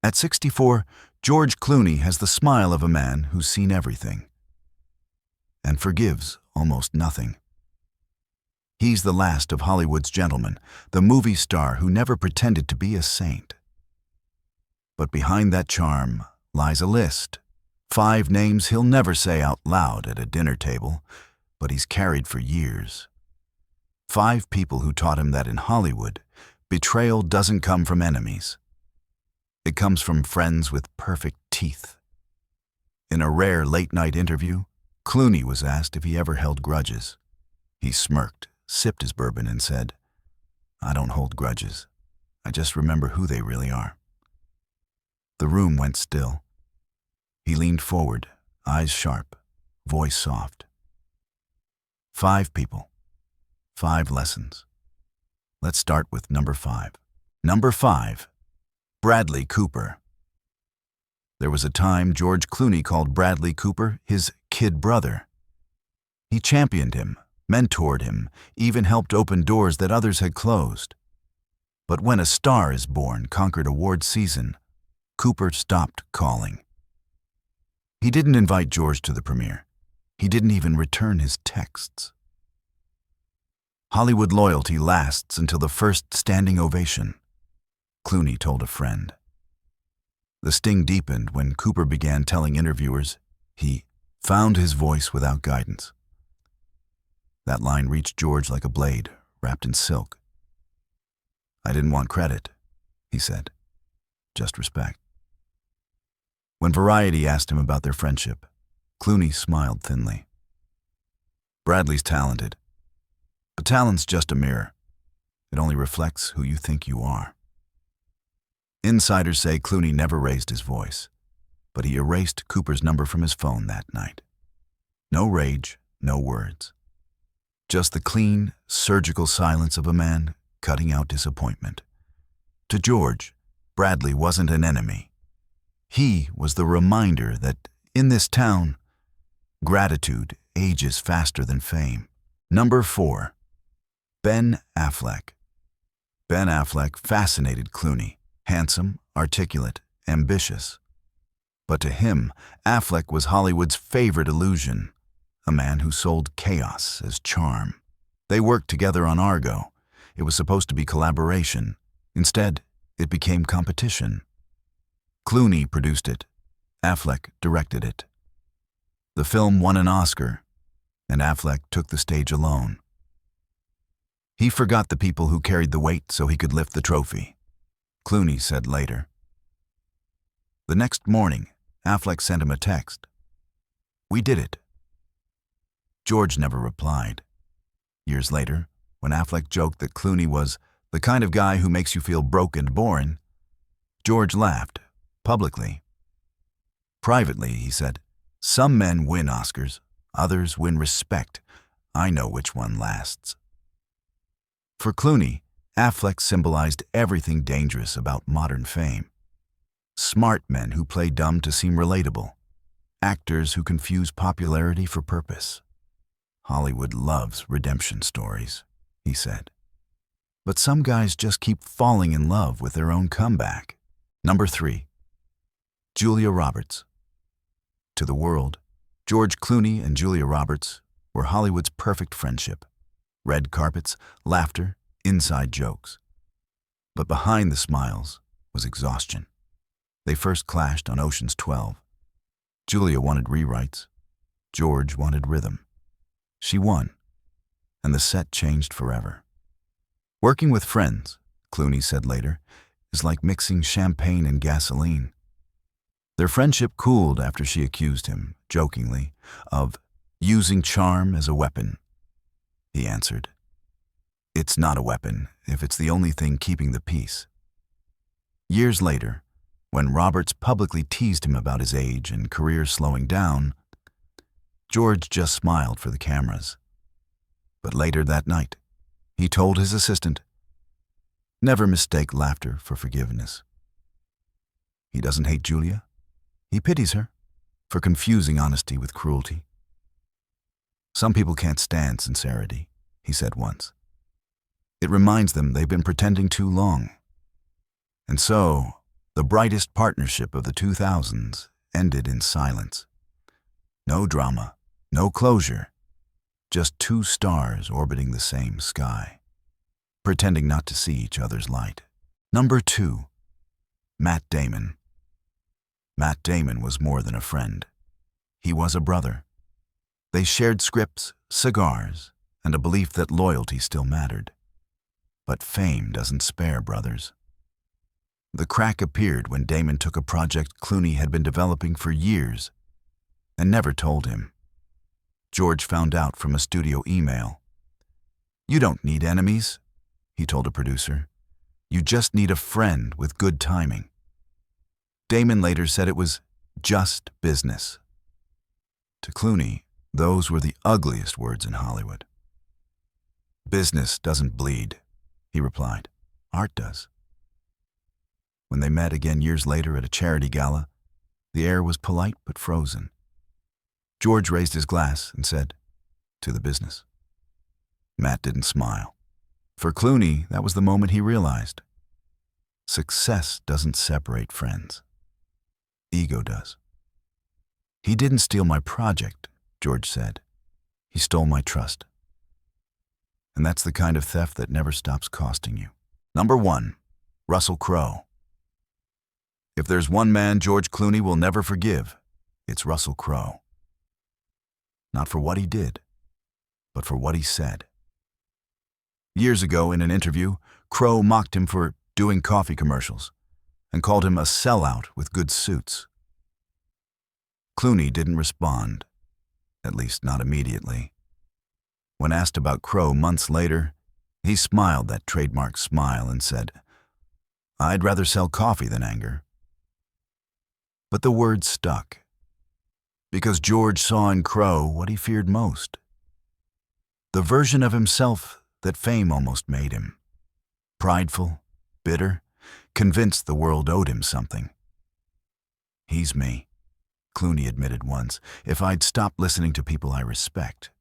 At 64, George Clooney has the smile of a man who's seen everything and forgives almost nothing. He's the last of Hollywood's gentlemen, the movie star who never pretended to be a saint. But behind that charm lies a list. 5 names he'll never say out loud at a dinner table, but he's carried for years. 5 people who taught him that in Hollywood, betrayal doesn't come from enemies. It comes from friends with perfect teeth. In a rare late-night interview, Clooney was asked if he ever held grudges. He smirked, sipped his bourbon, and said, "I don't hold grudges. I just remember who they really are." The room went still. He leaned forward, eyes sharp, voice soft. 5 people, 5 lessons. Let's start with number 5. Number 5, Bradley Cooper. There was a time George Clooney called Bradley Cooper his kid brother. He championed him, mentored him, even helped open doors that others had closed. But when A Star Is Born conquered award season, Cooper stopped calling. He didn't invite George to the premiere. He didn't even return his texts. Hollywood loyalty lasts until the first standing ovation, Clooney told a friend. The sting deepened when Cooper began telling interviewers he found his voice without guidance. That line reached George like a blade wrapped in silk. "I didn't want credit," he said. "Just respect." When Variety asked him about their friendship, Clooney smiled thinly. "Bradley's talented, but talent's just a mirror. It only reflects who you think you are." Insiders say Clooney never raised his voice, but he erased Cooper's number from his phone that night. No rage, no words. Just the clean, surgical silence of a man cutting out disappointment. To George, Bradley wasn't an enemy. He was the reminder that, in this town, gratitude ages faster than fame. Number 4, Ben Affleck. Ben Affleck fascinated Clooney. Handsome, articulate, ambitious. But to him, Affleck was Hollywood's favorite illusion, a man who sold chaos as charm. They worked together on Argo. It was supposed to be collaboration. Instead, it became competition. Clooney produced it. Affleck directed it. The film won an Oscar, and Affleck took the stage alone. He forgot the people who carried the weight so he could lift the trophy, Clooney said later. The next morning, Affleck sent him a text. "We did it." George never replied. Years later, when Affleck joked that Clooney was the kind of guy who makes you feel broke and boring, George laughed, publicly. Privately, he said, "Some men win Oscars, others win respect. I know which one lasts." For Clooney, Affleck symbolized everything dangerous about modern fame. Smart men who play dumb to seem relatable. Actors who confuse popularity for purpose. "Hollywood loves redemption stories," he said. But some guys just keep falling in love with their own comeback. Number 3, Julia Roberts. To the world, George Clooney and Julia Roberts were Hollywood's perfect friendship. Red carpets, laughter, inside jokes. But behind the smiles was exhaustion. They first clashed on Ocean's 12. Julia wanted rewrites. George wanted rhythm. She won, and the set changed forever. "Working with friends," Clooney said later, "is like mixing champagne and gasoline." Their friendship cooled after she accused him, jokingly, of using charm as a weapon. He answered, "It's not a weapon if it's the only thing keeping the peace." Years later, when Roberts publicly teased him about his age and career slowing down, George just smiled for the cameras. But later that night, he told his assistant, "Never mistake laughter for forgiveness." He doesn't hate Julia. He pities her for confusing honesty with cruelty. "Some people can't stand sincerity," he said once. "It reminds them they've been pretending too long." And so, The brightest partnership of the 2000s ended in silence. No drama, no closure, just two stars orbiting the same sky, pretending not to see each other's light. Number 2. Matt Damon. Matt Damon was more than a friend. He was a brother. They shared scripts, cigars, and a belief that loyalty still mattered. But fame doesn't spare brothers. The crack appeared when Damon took a project Clooney had been developing for years and never told him. George found out from a studio email. "You don't need enemies," he told a producer. "You just need a friend with good timing." Damon later said it was just business. To Clooney, those were the ugliest words in Hollywood. "Business doesn't bleed," he replied. "Art does." When they met again years later at a charity gala, the air was polite but frozen. George raised his glass and said, "To the business." Matt didn't smile. For Clooney, that was the moment he realized. Success doesn't separate friends. Ego does. "He didn't steal my project," George said. "He stole my trust." And that's the kind of theft that never stops costing you. Number 1. Russell Crowe. If there's one man George Clooney will never forgive, it's Russell Crowe. Not for what he did, but for what he said. Years ago in an interview, Crowe mocked him for doing coffee commercials and called him a sellout with good suits. Clooney didn't respond, at least not immediately. When asked about Crowe months later, he smiled that trademark smile and said, "I'd rather sell coffee than anger." But the word stuck, because George saw in Crowe what he feared most. The version of himself that fame almost made him. Prideful, bitter, convinced the world owed him something. "He's me," Clooney admitted once, "if I'd stopped listening to people I respect."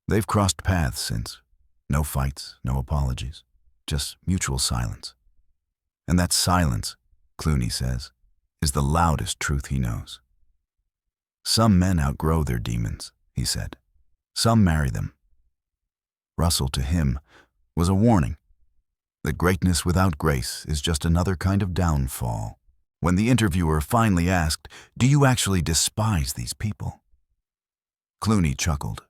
They've crossed paths since. No fights, no apologies, just mutual silence. And that silence, Clooney says, is the loudest truth he knows. "Some men outgrow their demons," he said. "Some marry them." Russell, to him, was a warning that greatness without grace is just another kind of downfall. When the interviewer finally asked, "Do you actually despise these people?" Clooney chuckled.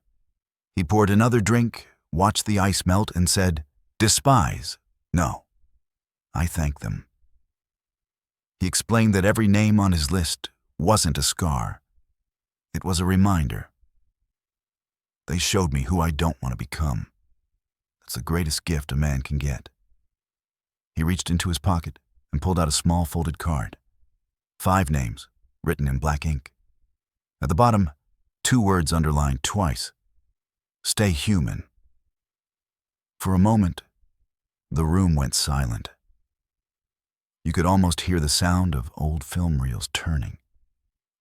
He poured another drink, watched the ice melt, and said, "Despise? No. I thank them." He explained that every name on his list wasn't a scar. It was a reminder. "They showed me who I don't want to become. That's the greatest gift a man can get." He reached into his pocket and pulled out a small folded card. 5 names, written in black ink. At the bottom, 2 words underlined twice. "Stay human." For a moment, the room went silent. You could almost hear the sound of old film reels turning.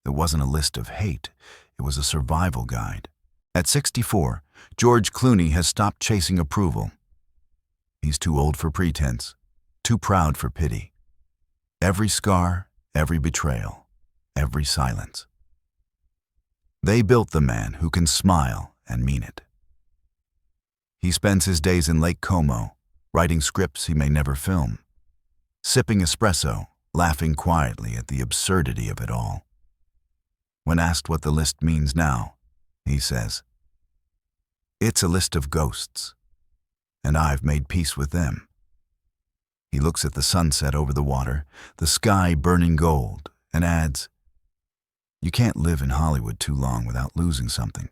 It wasn't a list of hate, it was a survival guide. At 64, George Clooney has stopped chasing approval. He's too old for pretense, too proud for pity. Every scar, every betrayal, every silence. They built the man who can smile and mean it. He spends his days in Lake Como, writing scripts he may never film, sipping espresso, laughing quietly at the absurdity of it all. When asked what the list means now, he says, "It's a list of ghosts, and I've made peace with them." He looks at the sunset over the water, the sky burning gold, and adds, "You can't live in Hollywood too long without losing something.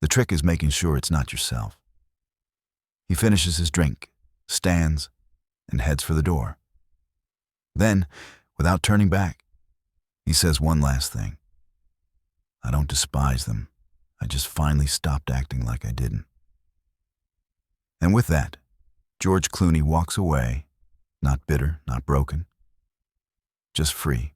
The trick is making sure it's not yourself." He finishes his drink, stands, and heads for the door. Then, without turning back, he says one last thing. "I don't despise them. I just finally stopped acting like I didn't." And with that, George Clooney walks away, not bitter, not broken, just free.